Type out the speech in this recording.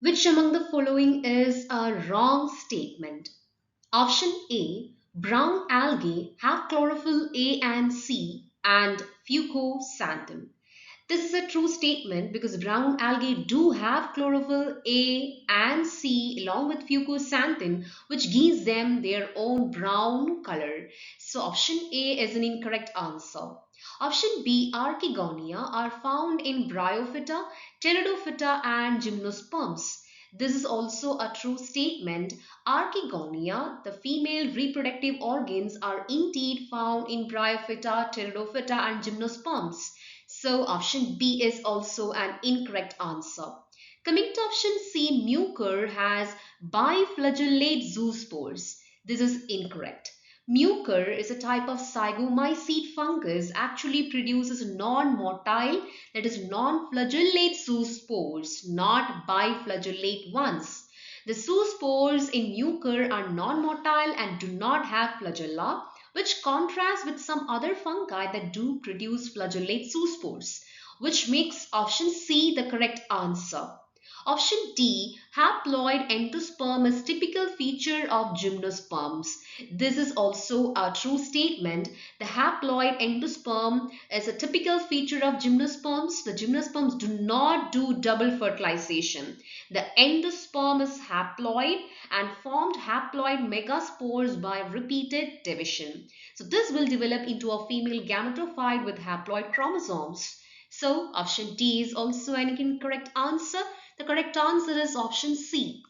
Which among the following is a wrong statement? Option A, brown algae have chlorophyll A and C and fucoxanthin. This is a true statement because brown algae do have chlorophyll A and C along with fucoxanthin, which gives them their own brown color. So option A is an incorrect answer. Option B, Archegonia are found in Bryophyta, Pteridophyta and Gymnosperms. This is also a true statement. Archegonia, the female reproductive organs, are indeed found in Bryophyta, Pteridophyta and Gymnosperms. So option B is also an incorrect answer. Coming to option C, mucor has biflagellate zoospores. This is incorrect. Mucor is a type of zygomycete fungus actually produces non-motile, that is non-flagellate zoospores, not biflagellate ones. The zoospores in mucor are non-motile and do not have flagella, which contrasts with some other fungi that do produce flagellate zoospores, which makes option C the correct answer. Option D, haploid endosperm is typical feature of gymnosperms. This is also a true statement. The haploid endosperm is a typical feature of gymnosperms. The gymnosperms do not do double fertilization. The endosperm is haploid and formed haploid megaspores by repeated division. So this will develop into a female gametophyte with haploid chromosomes. So option D is also an incorrect answer. The correct answer is option C.